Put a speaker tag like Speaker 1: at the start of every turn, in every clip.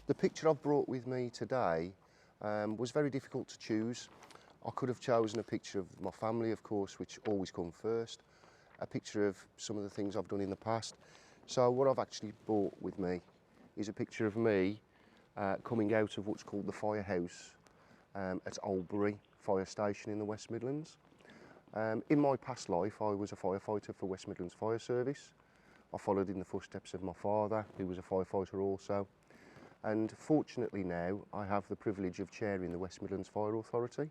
Speaker 1: The picture I've brought with me today was very difficult to choose. I could have chosen a picture of my family, of course, which always come first, a picture of some of the things I've done in the past. So what I've actually brought with me is a picture of me coming out of what's called the firehouse at Oldbury Fire Station in the West Midlands. In my past life, I was a firefighter for West Midlands Fire Service. I followed in the footsteps of my father, who was a firefighter also. And fortunately now, I have the privilege of chairing the West Midlands Fire Authority.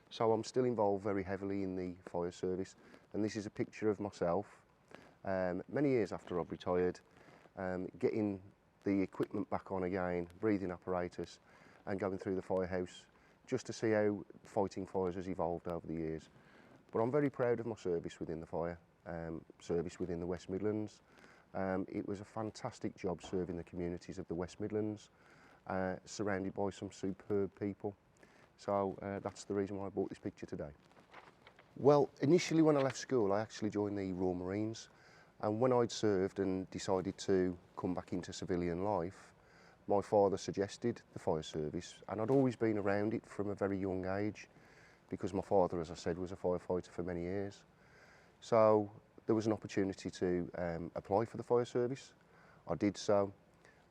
Speaker 1: So I'm still involved very heavily in the fire service. And this is a picture of myself, many years after I've retired, getting the equipment back on again, breathing apparatus, and going through the firehouse, just to see how fighting fires has evolved over the years. But I'm very proud of my service within the fire service within the West Midlands. It was a fantastic job serving the communities of the West Midlands, surrounded by some superb people. So that's the reason why I bought this picture today. Well, initially when I left school, I actually joined the Royal Marines. And when I'd served and decided to come back into civilian life, my father suggested the fire service, and I'd always been around it from a very young age, because my father, as I said, was a firefighter for many years. So there was an opportunity to apply for the fire service. I did so,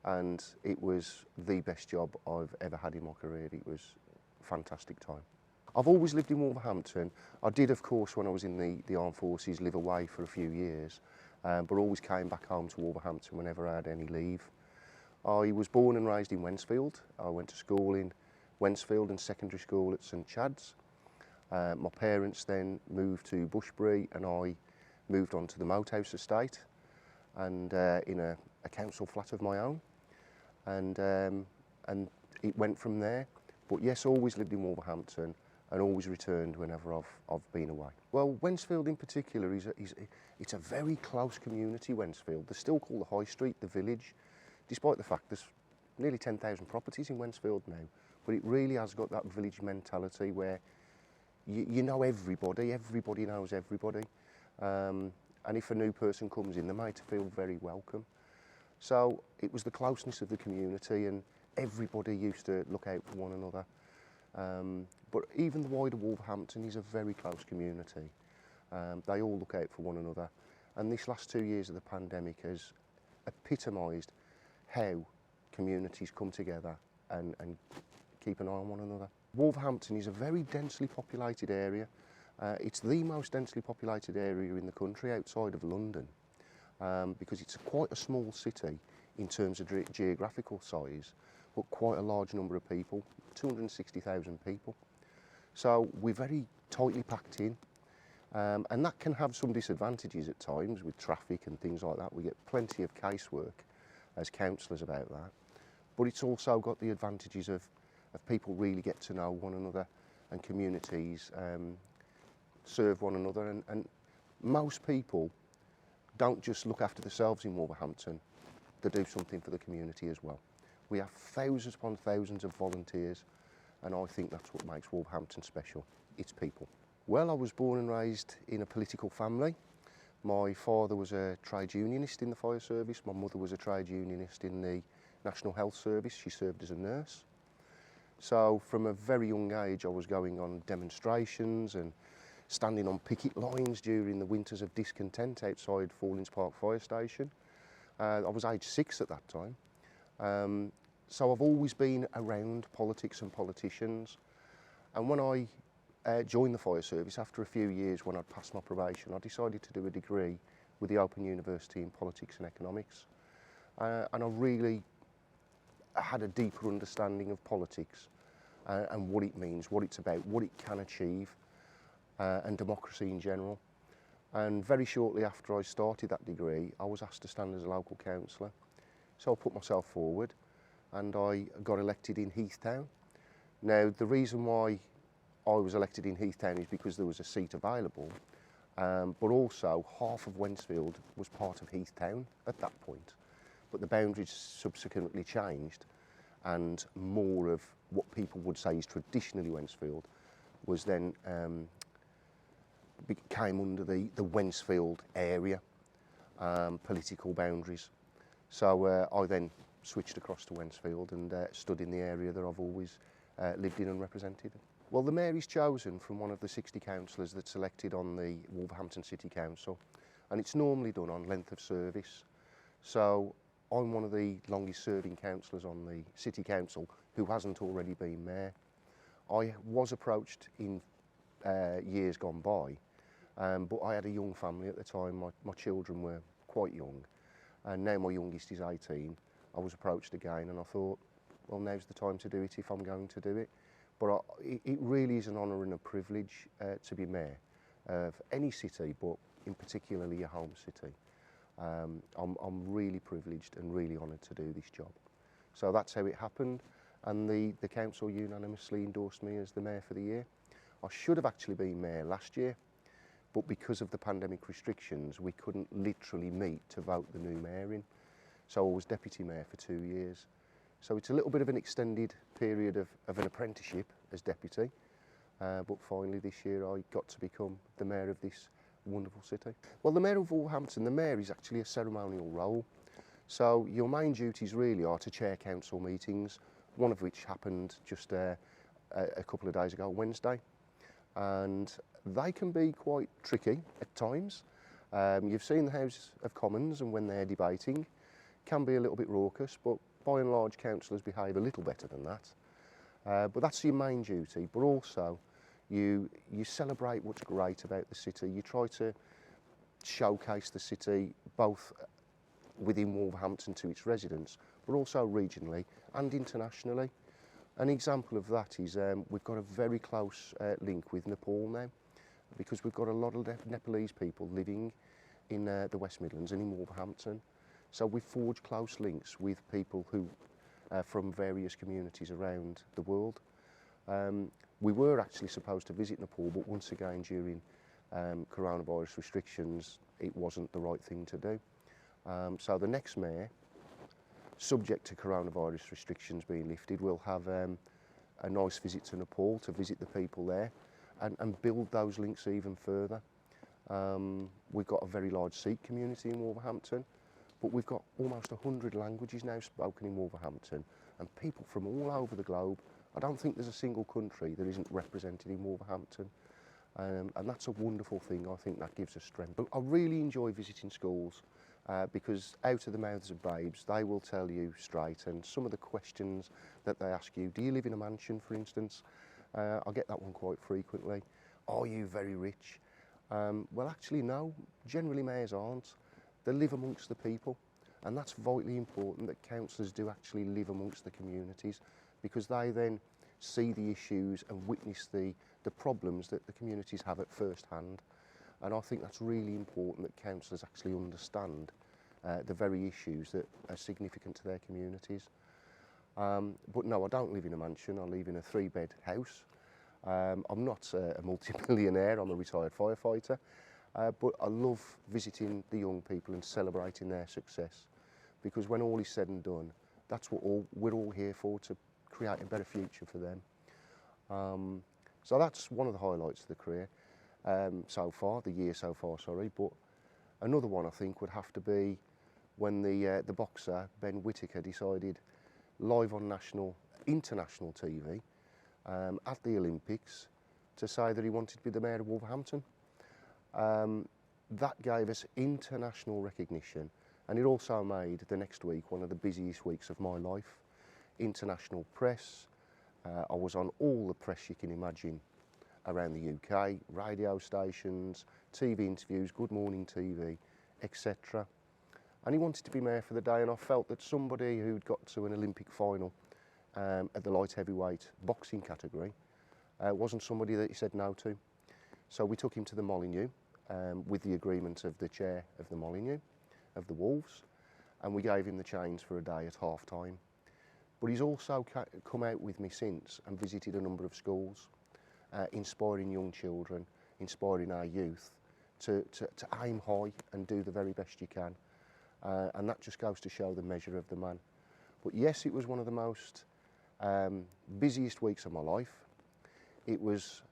Speaker 1: and it was the best job I've ever had in my career. It was a fantastic time. I've always lived in Wolverhampton. I did, of course, when I was in the armed forces, live away for a few years, but always came back home to Wolverhampton whenever I had any leave. I was born and raised in Wensfield. I went to school in Wensfield and secondary school at St Chad's. My parents then moved to Bushbury, and I moved on to the Moat House estate, and in a council flat of my own, and it went from there. But yes, always lived in Wolverhampton and always returned whenever I've been away. Well, Wensfield in particular it's a very close community. Wensfield, they're still called the High Street, the village, despite the fact there's nearly 10,000 properties in Wensfield now. But it really has got that village mentality where you know everybody knows everybody. And if a new person comes in, they might feel very welcome. So it was the closeness of the community, and everybody used to look out for one another. But even the wider Wolverhampton is a very close community. They all look out for one another. And this last 2 years of the pandemic has epitomised how communities come together and keep an eye on one another. Wolverhampton is a very densely populated area. It's the most densely populated area in the country outside of London, because it's quite a small city in terms of geographical size, but quite a large number of people, 260,000 people. So we're very tightly packed in, and that can have some disadvantages at times with traffic and things like that. We get plenty of casework as councillors about that, but it's also got the advantages of people really get to know one another, and communities serve one another, and most people don't just look after themselves in Wolverhampton, they do something for the community as well. We have thousands upon thousands of volunteers, and I think that's what makes Wolverhampton special. It's people. Well, I was born and raised in a political family. My father was a trade unionist in the fire service. My mother was a trade unionist in the National Health Service. She served as a nurse. So from a very young age, I was going on demonstrations and standing on picket lines during the winters of discontent outside Fallings Park Fire Station. I was age 6 at that time. So I've always been around politics and politicians. And when I joined the fire service, after a few years when I'd passed my probation, I decided to do a degree with the Open University in Politics and Economics. And I really had a deeper understanding of politics and what it means, what it's about, what it can achieve, and democracy in general. And very shortly after I started that degree, I was asked to stand as a local councillor. So I put myself forward, and I got elected in Heathtown. Now, the reason why I was elected in Heathtown is because there was a seat available, but also half of Wensfield was part of Heathtown at that point. But the boundaries subsequently changed, and more of what people would say is traditionally Wensfield was then came under the Wensfield area political boundaries. So I then switched across to Wensfield and stood in the area that I've always lived in and represented. Well, the mayor is chosen from one of the 60 councillors that's elected on the Wolverhampton City Council, and it's normally done on length of service. So I'm one of the longest serving councillors on the City Council who hasn't already been mayor. I was approached in years gone by, but I had a young family at the time. My children were quite young, and now my youngest is 18. I was approached again and I thought, well, now's the time to do it if I'm going to do it. But it really is an honour and a privilege to be mayor of any city, but in particularly your home city. I'm really privileged and really honoured to do this job. So that's how it happened, and the council unanimously endorsed me as the mayor for the year. I should have actually been mayor last year, but because of the pandemic restrictions, we couldn't literally meet to vote the new mayor in. So I was deputy mayor for 2 years. So it's a little bit of an extended period of an apprenticeship as deputy, but finally this year I got to become the mayor of this wonderful city. Well, the Mayor of Wolverhampton, the mayor is actually a ceremonial role. So your main duties really are to chair council meetings, one of which happened just a couple of days ago, Wednesday. And they can be quite tricky at times. You've seen the House of Commons, and when they're debating, can be a little bit raucous, but by and large councillors behave a little better than that. But that's your main duty, but also you celebrate what's great about the city. You try to showcase the city both within Wolverhampton to its residents, but also regionally and internationally. An example of that is we've got a very close link with Nepal now, because we've got a lot of Nepalese people living in the West Midlands and in Wolverhampton. So we've forged close links with people who from various communities around the world. We were actually supposed to visit Nepal, but once again during coronavirus restrictions, it wasn't the right thing to do. So the next mayor, subject to coronavirus restrictions being lifted, will have a nice visit to Nepal to visit the people there and build those links even further. We've got a very large Sikh community in Wolverhampton, but we've got almost 100 languages now spoken in Wolverhampton, and people from all over the globe. I don't think there's a single country that isn't represented in Wolverhampton, and that's a wonderful thing. I think that gives us strength. But I really enjoy visiting schools because out of the mouths of babes, they will tell you straight, and some of the questions that they ask you, do you live in a mansion, for instance? I get that one quite frequently. Are you very rich? Well, actually, no. Generally, mayors aren't. They live amongst the people, and that's vitally important that councillors do actually live amongst the communities, because they then see the issues and witness the problems that the communities have at first hand. And I think that's really important that councillors actually understand the very issues that are significant to their communities. But no, I don't live in a mansion. I live in a 3-bed house. I'm not a multi-millionaire. I'm a retired firefighter. But I love visiting the young people and celebrating their success, because when all is said and done, that's what we're all here for, to create a better future for them. So that's one of the highlights of the career so far, the year so far, sorry. But another one I think would have to be when the boxer Ben Whittakeer decided live on international TV at the Olympics to say that he wanted to be the Mayor of Wolverhampton. That gave us international recognition, and it also made the next week one of the busiest weeks of my life. International press. I was on all the press you can imagine around the UK, radio stations, TV interviews, Good Morning TV, etc. And he wanted to be mayor for the day, and I felt that somebody who'd got to an Olympic final at the light heavyweight boxing category wasn't somebody that he said no to. So we took him to the Molineux with the agreement of the chair of the Molineux, of the Wolves, and we gave him the chains for a day at half time. But he's also come out with me since and visited a number of schools, inspiring young children, inspiring our youth to aim high and do the very best you can. And that just goes to show the measure of the man. But yes, it was one of the most busiest weeks of my life. It was,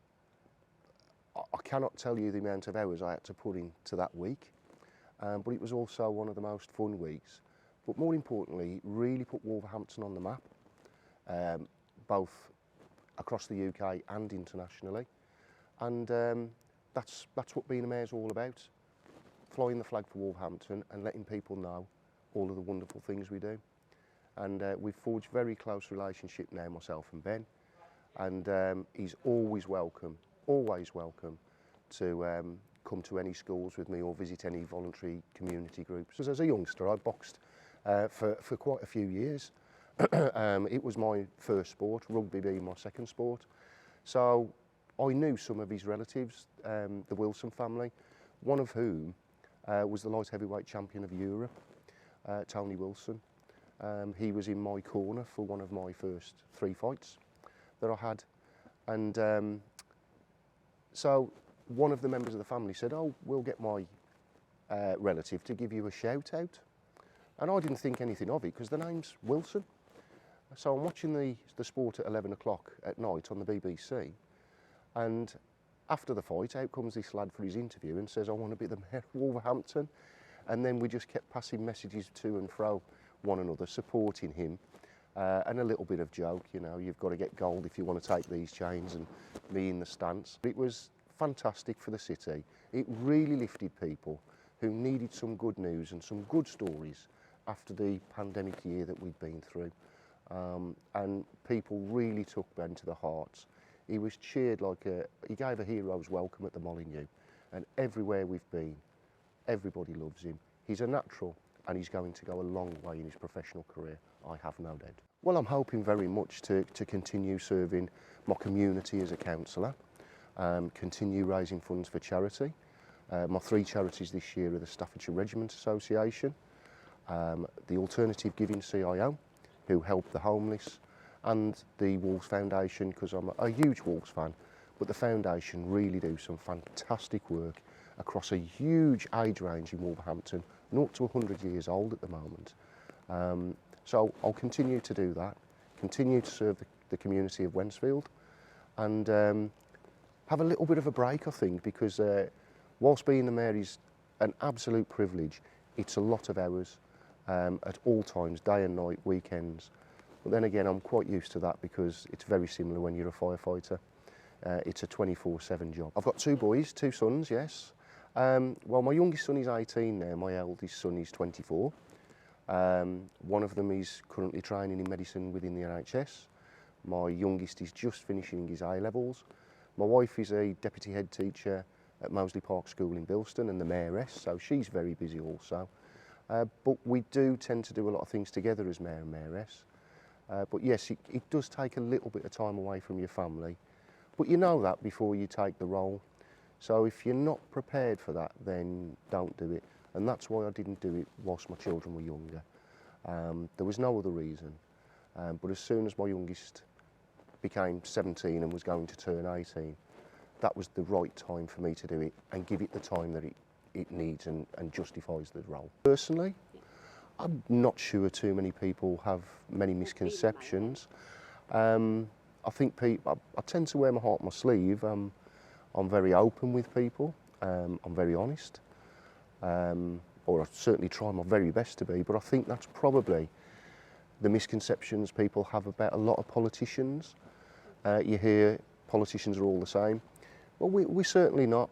Speaker 1: I cannot tell you the amount of hours I had to put into that week, but it was also one of the most fun weeks, but more importantly, really put Wolverhampton on the map, both across the UK and internationally. And that's what being a mayor's all about, flying the flag for Wolverhampton and letting people know all of the wonderful things we do. And we've forged a very close relationship now, myself and Ben, and he's always welcome to come to any schools with me or visit any voluntary community groups. As a youngster, I boxed for quite a few years. It was my first sport, rugby being my second sport. So I knew some of his relatives, the Wilson family, one of whom was the light heavyweight champion of Europe, Tony Wilson. He was in my corner for one of my first 3 fights that I had. And so one of the members of the family said, "Oh, we'll get my relative to give you a shout out." And I didn't think anything of it because the name's Wilson. So I'm watching the sport at 11 o'clock at night on the BBC, and after the fight, out comes this lad for his interview and says, "I want to be the Mayor of Wolverhampton." And then we just kept passing messages to and fro one another, supporting him, and a little bit of joke, you know, you've got to get gold if you want to take these chains, and me in the stance. It was fantastic for the city. It really lifted people who needed some good news and some good stories after the pandemic year that we'd been through. And people really took Ben to the hearts. He was cheered he gave a hero's welcome at the Molineux, and everywhere we've been, everybody loves him. He's a natural, and he's going to go a long way in his professional career, I have no doubt. Well, I'm hoping very much to continue serving my community as a councillor, continue raising funds for charity. My 3 charities this year are the Staffordshire Regiment Association, the Alternative Giving CIO, who help the homeless, and the Wolves Foundation, because I'm a huge Wolves fan, but the foundation really do some fantastic work across a huge age range in Wolverhampton, 0 to 100 years old at the moment. So I'll continue to do that, continue to serve the community of Wensfield, and have a little bit of a break, I think, because whilst being the mayor is an absolute privilege, it's a lot of hours at all times, day and night, weekends. But then again, I'm quite used to that because it's very similar when you're a firefighter. It's a 24/7 job. I've got 2 boys, 2 sons, yes. Well, my youngest son is 18 now, my eldest son is 24. One of them is currently training in medicine within the NHS. My youngest is just finishing his A-levels. My wife is a deputy head teacher at Moseley Park School in Bilston and the mayoress, so she's very busy also. But we do tend to do a lot of things together as mayor and mayoress. But yes, it does take a little bit of time away from your family, but you know that before you take the role. So if you're not prepared for that, then don't do it. And that's why I didn't do it whilst my children were younger. There was no other reason. But as soon as my youngest became 17 and was going to turn 18, that was the right time for me to do it and give it the time that it needs and justifies the role. Personally, I'm not sure too many people have many misconceptions. I think I tend to wear my heart on my sleeve. I'm very open with people. I'm very honest. Or I certainly try my very best to be, but I think that's probably the misconceptions people have about a lot of politicians. You hear politicians are all the same. Well, we're certainly not.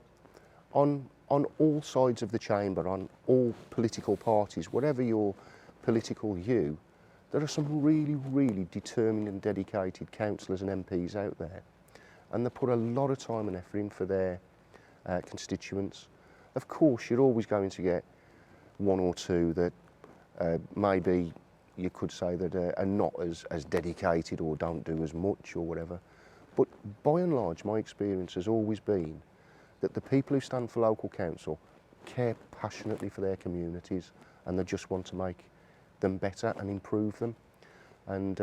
Speaker 1: On all sides of the chamber, on all political parties, whatever your political view, there are some really, really determined and dedicated councillors and MPs out there, and they put a lot of time and effort in for their constituents. Of course, you're always going to get 1 or 2 that maybe you could say that are not as dedicated or don't do as much or whatever. But by and large, my experience has always been that the people who stand for local council care passionately for their communities, and they just want to make them better and improve them. And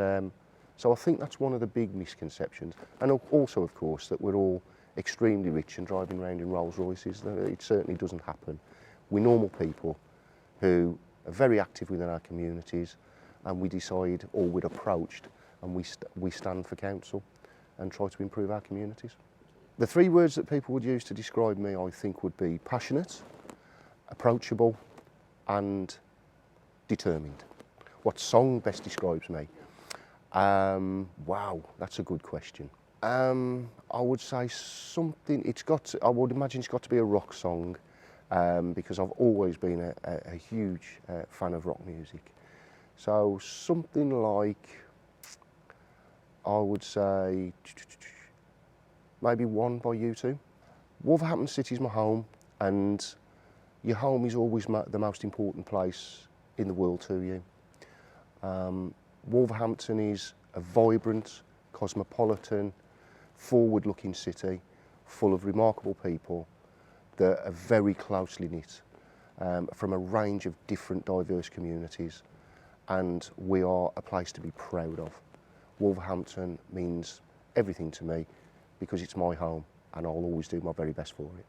Speaker 1: so I think that's one of the big misconceptions. And also, of course, that we're all extremely rich and driving around in Rolls Royces. It certainly doesn't happen. We're normal people who are very active within our communities, and we decide, or we're approached, and we stand for council and try to improve our communities. The 3 words that people would use to describe me, I think, would be passionate, approachable, and determined. what song best describes me? Wow, that's a good question. I would say something. I would imagine it's got to be a rock song, because I've always been a huge fan of rock music. So something like, I would say, maybe One by U2. Wolverhampton City is my home, and your home is always the most important place in the world to you. Wolverhampton is a vibrant, cosmopolitan, forward-looking city full of remarkable people that are very closely knit from a range of different diverse communities, and we are a place to be proud of. Wolverhampton means everything to me because it's my home, and I'll always do my very best for it.